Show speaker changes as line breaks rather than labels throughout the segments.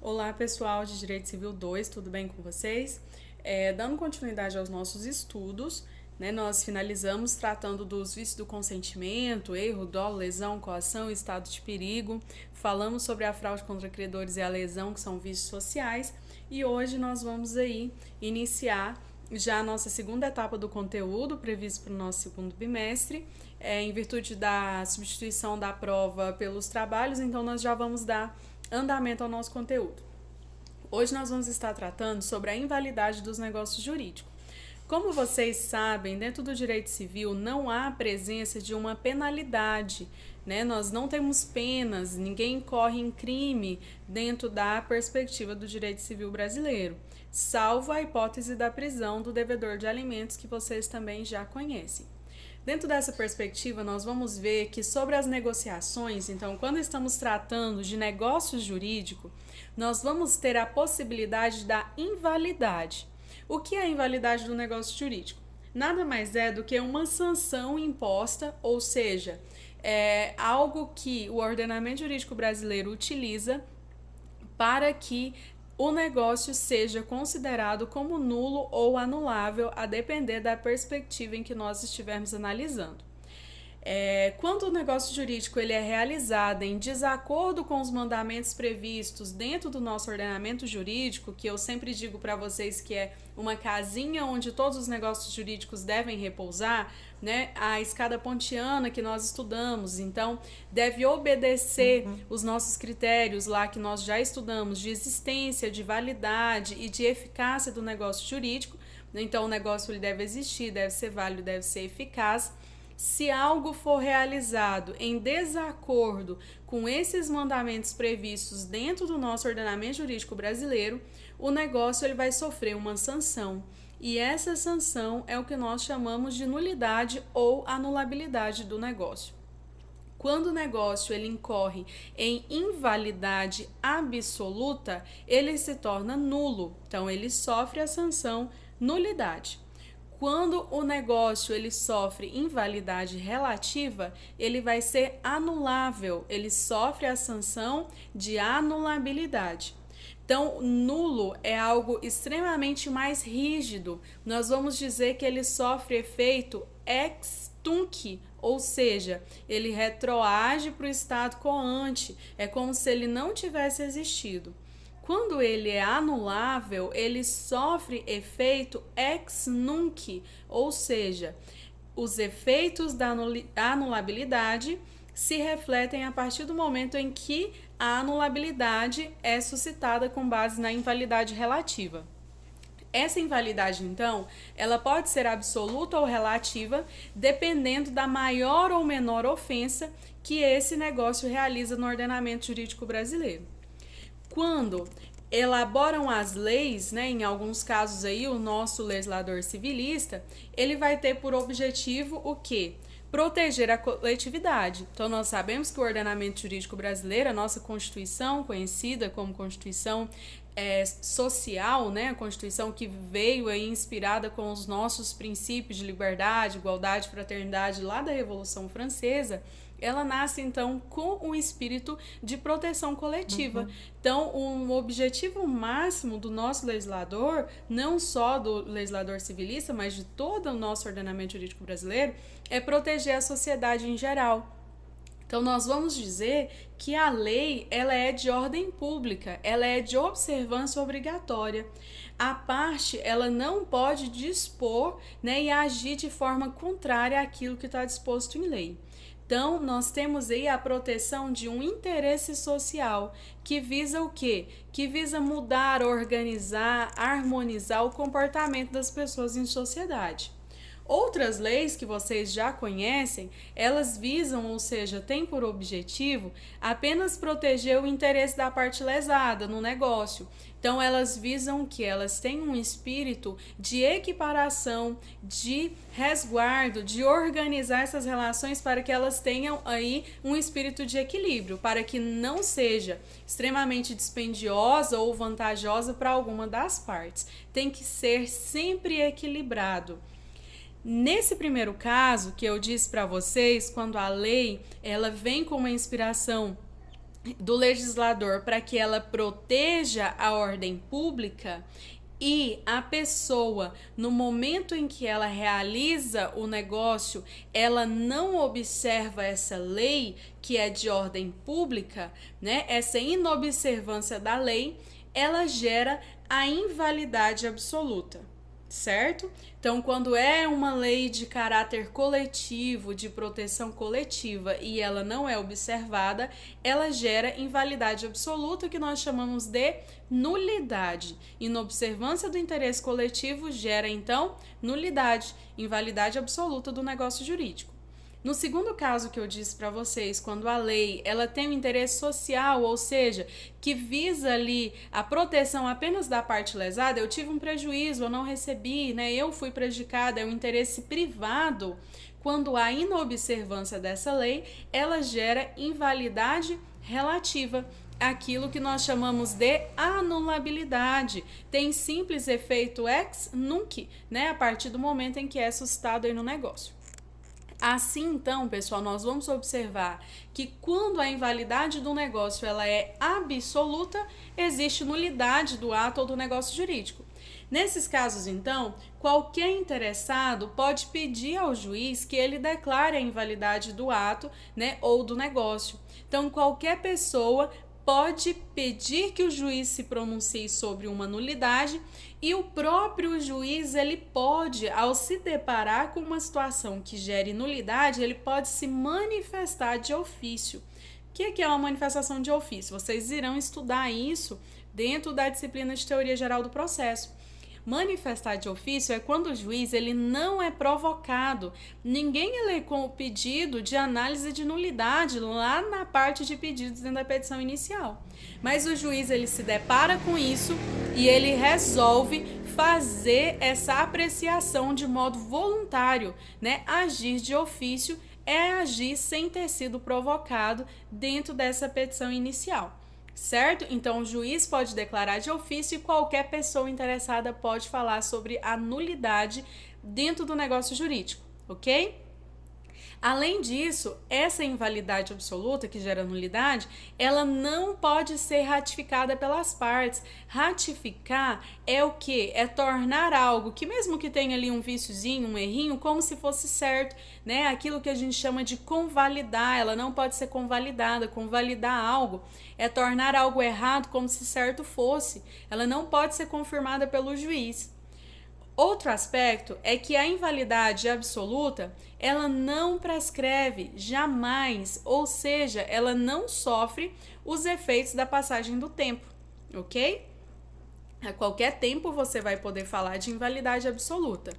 Olá, pessoal de Direito Civil 2, tudo bem com vocês? Dando continuidade aos nossos estudos, né, nós finalizamos tratando dos vícios do consentimento, erro, dolo, lesão, coação e estado de perigo. Falamos sobre a fraude contra credores e a lesão, que são vícios sociais. E hoje nós vamos aí iniciar já a nossa segunda etapa do conteúdo previsto para o nosso segundo bimestre. Em virtude da substituição da prova pelos trabalhos, então nós já vamos dar andamento ao nosso conteúdo. Hoje nós vamos estar tratando sobre a invalidade dos negócios jurídicos. Como vocês sabem, dentro do direito civil não há a presença de uma penalidade, né? Nós não temos penas, ninguém incorre em crime dentro da perspectiva do direito civil brasileiro, salvo a hipótese da prisão do devedor de alimentos, que vocês também já conhecem. Dentro dessa perspectiva, nós vamos ver que sobre as negociações, então, quando estamos tratando de negócio jurídico, nós vamos ter a possibilidade da invalidade. O que é a invalidade do negócio jurídico? Nada mais é do que uma sanção imposta, ou seja, é algo que o ordenamento jurídico brasileiro utiliza para que o negócio seja considerado como nulo ou anulável, a depender da perspectiva em que nós estivermos analisando. Quando o negócio jurídico ele é realizado em desacordo com os mandamentos previstos dentro do nosso ordenamento jurídico, que eu sempre digo para vocês que é uma casinha onde todos os negócios jurídicos devem repousar, né? A escada pontiana que nós estudamos, então deve obedecer os nossos critérios lá que nós já estudamos de existência, de validade e de eficácia do negócio jurídico. Então o negócio ele deve existir, deve ser válido, deve ser eficaz. Se algo for realizado em desacordo com esses mandamentos previstos dentro do nosso ordenamento jurídico brasileiro, o negócio ele vai sofrer uma sanção. E essa sanção é o que nós chamamos de nulidade ou anulabilidade do negócio. Quando o negócio ele incorre em invalidade absoluta, ele se torna nulo. Então, ele sofre a sanção nulidade. Quando o negócio ele sofre invalidade relativa, ele vai ser anulável, ele sofre a sanção de anulabilidade. Então, nulo é algo extremamente mais rígido. Nós vamos dizer que ele sofre efeito ex tunc, ou seja, ele retroage para o estado coante, é como se ele não tivesse existido. Quando ele é anulável, ele sofre efeito ex nunc, ou seja, os efeitos da anulabilidade se refletem a partir do momento em que a anulabilidade é suscitada com base na invalidade relativa. Essa invalidade, então, ela pode ser absoluta ou relativa, dependendo da maior ou menor ofensa que esse negócio realiza no ordenamento jurídico brasileiro. Quando elaboram as leis, né, em alguns casos aí o nosso legislador civilista, ele vai ter por objetivo o quê? Proteger a coletividade. Então nós sabemos que o ordenamento jurídico brasileiro, a nossa Constituição, conhecida como Constituição social, né, a Constituição que veio aí inspirada com os nossos princípios de liberdade, igualdade, fraternidade lá da Revolução Francesa, ela nasce então com o espírito de proteção coletiva. Então, o objetivo máximo do nosso legislador, não só do legislador civilista, mas de todo o nosso ordenamento jurídico brasileiro, é proteger a sociedade em geral. Então, nós vamos dizer que a lei ela é de ordem pública, ela é de observância obrigatória. A parte ela não pode dispor, né, e agir de forma contrária àquilo que está disposto em lei. Então, nós temos aí a proteção de um interesse social que visa o quê? Que visa mudar, organizar, harmonizar o comportamento das pessoas em sociedade. Outras leis que vocês já conhecem, elas visam, ou seja, têm por objetivo apenas proteger o interesse da parte lesada no negócio. Então, elas visam que elas têm um espírito de equiparação, de resguardo, de organizar essas relações para que elas tenham aí um espírito de equilíbrio, para que não seja extremamente dispendiosa ou vantajosa para alguma das partes. Tem que ser sempre equilibrado. Nesse primeiro caso que eu disse para vocês, quando a lei ela vem com uma inspiração do legislador para que ela proteja a ordem pública e a pessoa, no momento em que ela realiza o negócio, ela não observa essa lei que é de ordem pública, né? Essa inobservância da lei, ela gera a invalidade absoluta, certo? Então, quando é uma lei de caráter coletivo, de proteção coletiva, e ela não é observada, ela gera invalidade absoluta, que nós chamamos de nulidade. Inobservância do interesse coletivo gera, então, nulidade, invalidade absoluta do negócio jurídico. No segundo caso que eu disse para vocês, quando a lei ela tem um interesse social, ou seja, que visa ali a proteção apenas da parte lesada, eu tive um prejuízo, eu não recebi, né? Eu fui prejudicada, é um interesse privado. Quando há inobservância dessa lei, ela gera invalidade relativa, aquilo que nós chamamos de anulabilidade. Tem simples efeito ex nunc, né? A partir do momento em que é suscitado aí no negócio. Assim, então, pessoal, nós vamos observar que quando a invalidade do negócio ela é absoluta, existe nulidade do ato ou do negócio jurídico. Nesses casos, então, qualquer interessado pode pedir ao juiz que ele declare a invalidade do ato, né, ou do negócio. Então, qualquer pessoa pode pedir que o juiz se pronuncie sobre uma nulidade e o próprio juiz, ele pode, ao se deparar com uma situação que gere nulidade, ele pode se manifestar de ofício. O que é uma manifestação de ofício? Vocês irão estudar isso dentro da disciplina de Teoria Geral do Processo. Manifestar de ofício é quando o juiz ele não é provocado. Ninguém elencou o pedido de análise de nulidade lá na parte de pedidos dentro da petição inicial. Mas o juiz ele se depara com isso e ele resolve fazer essa apreciação de modo voluntário, né? Agir de ofício é agir sem ter sido provocado dentro dessa petição inicial. Certo? Então, o juiz pode declarar de ofício e qualquer pessoa interessada pode falar sobre a nulidade dentro do negócio jurídico, ok? Além disso, essa invalidade absoluta que gera nulidade, ela não pode ser ratificada pelas partes. Ratificar é o quê? É tornar algo que mesmo que tenha ali um viciozinho, um errinho, como se fosse certo, né? Aquilo que a gente chama de convalidar, ela não pode ser convalidada. Convalidar algo é tornar algo errado como se certo fosse. Ela não pode ser confirmada pelo juiz. Outro aspecto é que a invalidade absoluta, ela não prescreve jamais, ou seja, ela não sofre os efeitos da passagem do tempo, ok? A qualquer tempo você vai poder falar de invalidade absoluta.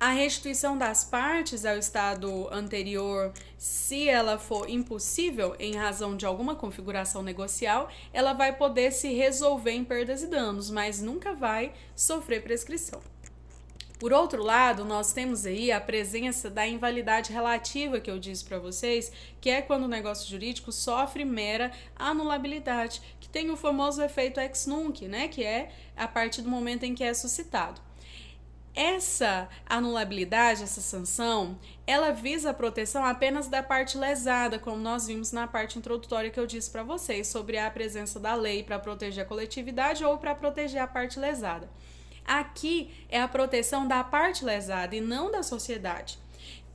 A restituição das partes ao estado anterior, se ela for impossível em razão de alguma configuração negocial, ela vai poder se resolver em perdas e danos, mas nunca vai sofrer prescrição. Por outro lado, nós temos aí a presença da invalidade relativa que eu disse para vocês, que é quando o negócio jurídico sofre mera anulabilidade, que tem o famoso efeito ex nunc, né, que é a partir do momento em que é suscitado. Essa anulabilidade, essa sanção, ela visa a proteção apenas da parte lesada, como nós vimos na parte introdutória que eu disse para vocês, sobre a presença da lei para proteger a coletividade ou para proteger a parte lesada. Aqui é a proteção da parte lesada e não da sociedade.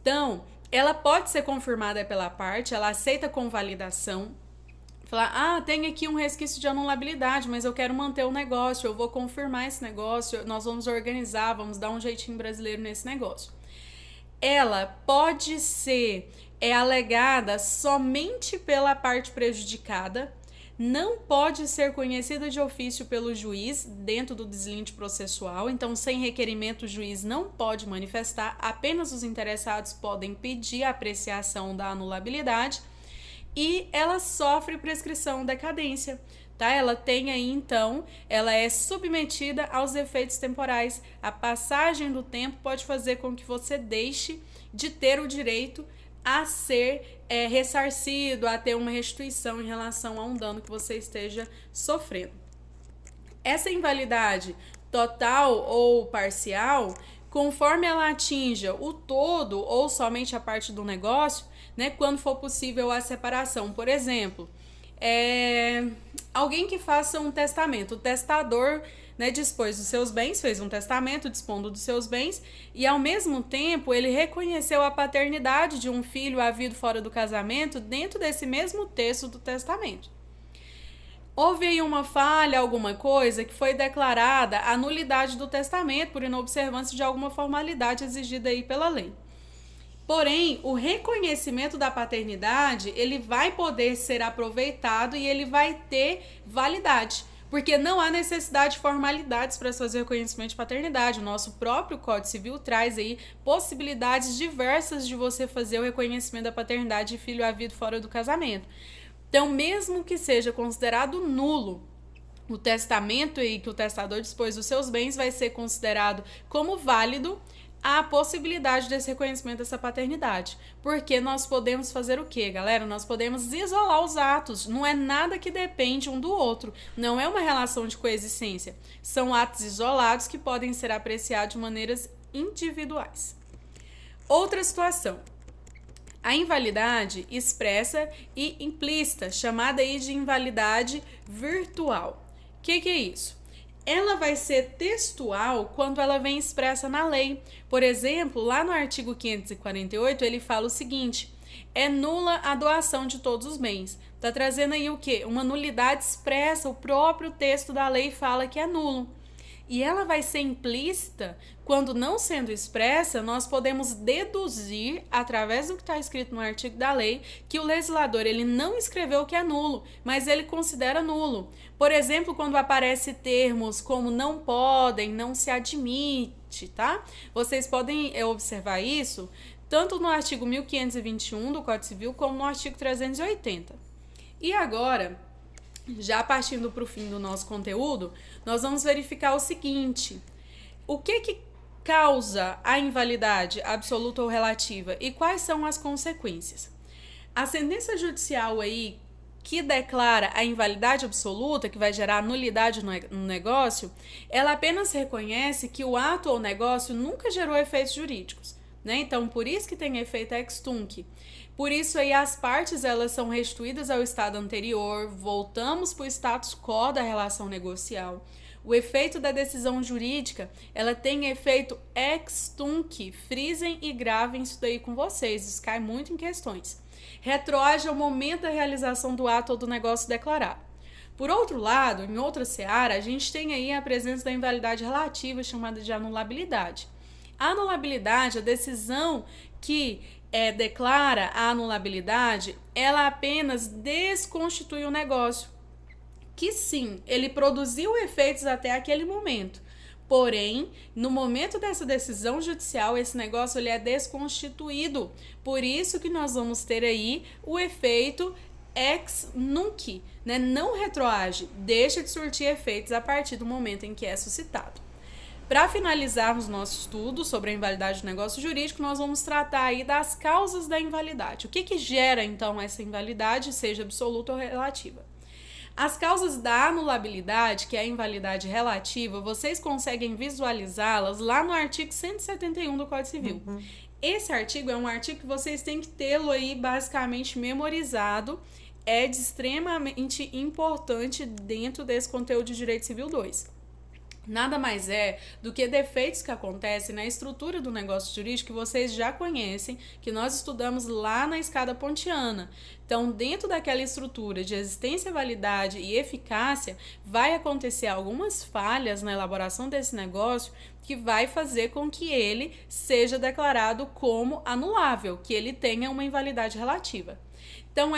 Então, ela pode ser confirmada pela parte, ela aceita convalidação, falar, tem aqui um resquício de anulabilidade, mas eu quero manter o negócio, eu vou confirmar esse negócio, nós vamos organizar, vamos dar um jeitinho brasileiro nesse negócio. Ela pode ser alegada somente pela parte prejudicada, não pode ser conhecida de ofício pelo juiz dentro do deslinde processual, então sem requerimento o juiz não pode manifestar, apenas os interessados podem pedir a apreciação da anulabilidade e ela sofre prescrição decadência, tá? Ela tem aí então, ela é submetida aos efeitos temporais. A passagem do tempo pode fazer com que você deixe de ter o direito a ser ressarcido, a ter uma restituição em relação a um dano que você esteja sofrendo. Essa invalidade total ou parcial, conforme ela atinja o todo ou somente a parte do negócio, né, quando for possível a separação. Por exemplo, alguém que faça um testamento, o testador, né, dispôs dos seus bens, fez um testamento dispondo dos seus bens e ao mesmo tempo ele reconheceu a paternidade de um filho havido fora do casamento dentro desse mesmo texto do testamento. Houve aí uma falha, alguma coisa, que foi declarada a nulidade do testamento por inobservância de alguma formalidade exigida aí pela lei. Porém, o reconhecimento da paternidade, ele vai poder ser aproveitado e ele vai ter validade, porque não há necessidade de formalidades para fazer reconhecimento de paternidade. O nosso próprio Código Civil traz aí possibilidades diversas de você fazer o reconhecimento da paternidade de filho havido fora do casamento. Então, mesmo que seja considerado nulo o testamento e que o testador dispôs dos seus bens, vai ser considerado como válido a possibilidade desse reconhecimento dessa paternidade. Porque nós podemos fazer o quê, galera? Nós podemos isolar os atos. Não é nada que depende um do outro. Não é uma relação de coexistência. São atos isolados que podem ser apreciados de maneiras individuais. Outra situação. A invalidade expressa e implícita, chamada aí de invalidade virtual. O que é isso? Ela vai ser textual quando ela vem expressa na lei. Por exemplo, lá no artigo 548, ele fala o seguinte: é nula a doação de todos os bens. Está trazendo aí o quê? Uma nulidade expressa, o próprio texto da lei fala que é nulo. E ela vai ser implícita quando, não sendo expressa, nós podemos deduzir, através do que está escrito no artigo da lei, que o legislador ele não escreveu que é nulo, mas ele considera nulo. Por exemplo, quando aparece termos como não podem, não se admite, tá? Vocês podem observar isso tanto no artigo 1521 do Código Civil como no artigo 380. E agora, já partindo para o fim do nosso conteúdo, nós vamos verificar o seguinte: o que causa a invalidade absoluta ou relativa e quais são as consequências? A sentença judicial aí que declara a invalidade absoluta, que vai gerar nulidade no negócio, ela apenas reconhece que o ato ou negócio nunca gerou efeitos jurídicos, né? Então, por isso que tem efeito ex tunc. Por isso aí as partes elas são restituídas ao estado anterior, voltamos para o status quo da relação negocial. O efeito da decisão jurídica, ela tem efeito ex tunc. Frisem e gravem isso daí com vocês, isso cai muito em questões. Retroage ao momento da realização do ato ou do negócio declarado. Por outro lado, em outra seara, a gente tem aí a presença da invalidade relativa, chamada de anulabilidade. A anulabilidade, a decisão que declara a anulabilidade, ela apenas desconstitui o negócio, que sim, ele produziu efeitos até aquele momento. Porém, no momento dessa decisão judicial, esse negócio ele é desconstituído. Por isso que nós vamos ter aí o efeito ex nunc, né? Não retroage, deixa de surtir efeitos a partir do momento em que é suscitado. Para finalizarmos nosso estudo sobre a invalidade do negócio jurídico, nós vamos tratar aí das causas da invalidade. O que gera, então, essa invalidade, seja absoluta ou relativa? As causas da anulabilidade, que é a invalidade relativa, vocês conseguem visualizá-las lá no artigo 171 do Código Civil. Esse artigo é um artigo que vocês têm que tê-lo aí basicamente memorizado, é de extremamente importante dentro desse conteúdo de Direito Civil 2. Nada mais é do que defeitos que acontecem na estrutura do negócio jurídico que vocês já conhecem, que nós estudamos lá na escada pontiana. Então, dentro daquela estrutura de existência, validade e eficácia, vai acontecer algumas falhas na elaboração desse negócio que vai fazer com que ele seja declarado como anulável, que ele tenha uma invalidade relativa. Então,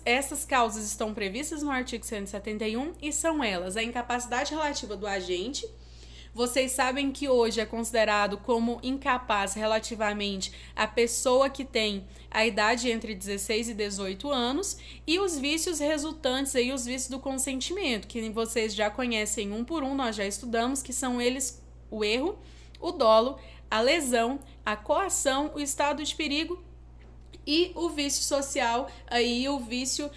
essas causas estão previstas no artigo 171 e são elas: a incapacidade relativa do agente. Vocês sabem que hoje é considerado como incapaz relativamente a pessoa que tem a idade entre 16 e 18 anos, e os vícios resultantes aí, os vícios do consentimento, que vocês já conhecem um por um, nós já estudamos, que são eles o erro, o dolo, a lesão, a coação, o estado de perigo e o vício social, aí o vício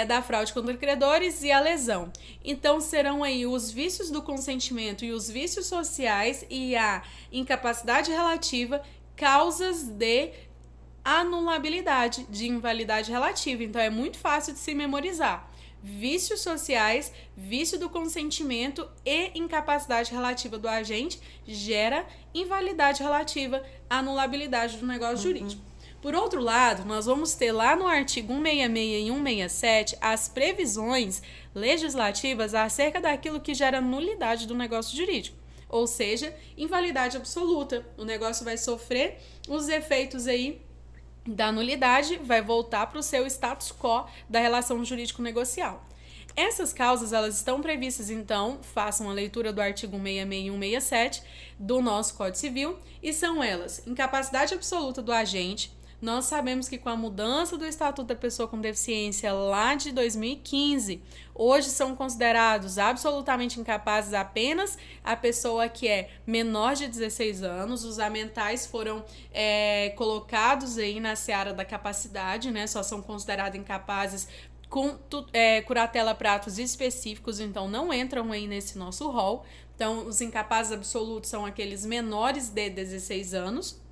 da fraude contra credores e a lesão. Então, serão aí os vícios do consentimento e os vícios sociais e a incapacidade relativa causas de anulabilidade, de invalidade relativa. Então, é muito fácil de se memorizar. Vícios sociais, vício do consentimento e incapacidade relativa do agente gera invalidade relativa, anulabilidade do negócio jurídico. Por outro lado, nós vamos ter lá no artigo 166 e 167 as previsões legislativas acerca daquilo que gera nulidade do negócio jurídico, ou seja, invalidade absoluta. O negócio vai sofrer os efeitos aí da nulidade, vai voltar para o seu status quo da relação jurídico-negocial. Essas causas, elas estão previstas, então, façam a leitura do artigo 166 e 167 do nosso Código Civil, e são elas: incapacidade absoluta do agente. Nós sabemos que com a mudança do Estatuto da Pessoa com Deficiência lá de 2015, hoje são considerados absolutamente incapazes apenas a pessoa que é menor de 16 anos. Os amentais foram colocados aí na seara da capacidade, né? Só são considerados incapazes com curatela para atos específicos, então não entram aí nesse nosso rol. Então, os incapazes absolutos são aqueles menores de 16 anos.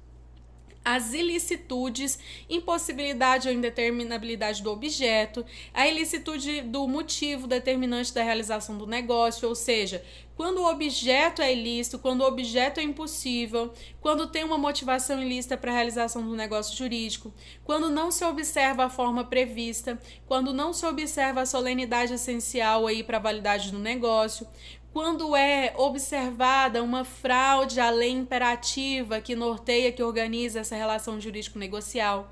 As ilicitudes, impossibilidade ou indeterminabilidade do objeto, a ilicitude do motivo determinante da realização do negócio, ou seja, quando o objeto é ilícito, quando o objeto é impossível, quando tem uma motivação ilícita para a realização do negócio jurídico, quando não se observa a forma prevista, quando não se observa a solenidade essencial aí para a validade do negócio, quando é observada uma fraude à lei imperativa que norteia, que organiza essa relação jurídico-negocial,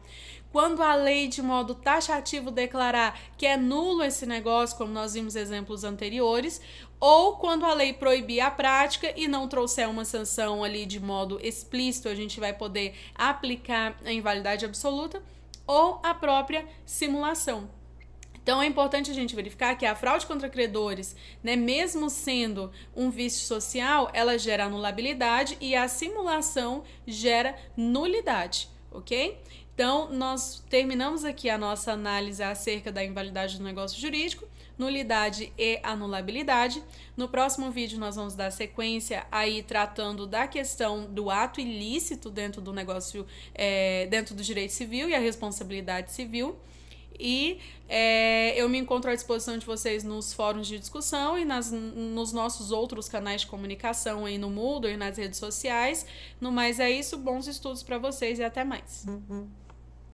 quando a lei de modo taxativo declarar que é nulo esse negócio, como nós vimos exemplos anteriores, ou quando a lei proibir a prática e não trouxer uma sanção ali de modo explícito, a gente vai poder aplicar a invalidade absoluta, ou a própria simulação. Então, é importante a gente verificar que a fraude contra credores, né, mesmo sendo um vício social, ela gera anulabilidade e a simulação gera nulidade, ok? Então, nós terminamos aqui a nossa análise acerca da invalidade do negócio jurídico, nulidade e anulabilidade. No próximo vídeo, nós vamos dar sequência aí tratando da questão do ato ilícito dentro do negócio, dentro do direito civil e a responsabilidade civil. E eu me encontro à disposição de vocês nos fóruns de discussão e nos nossos outros canais de comunicação aí no Moodle e nas redes sociais. No mais é isso, bons estudos para vocês e até mais.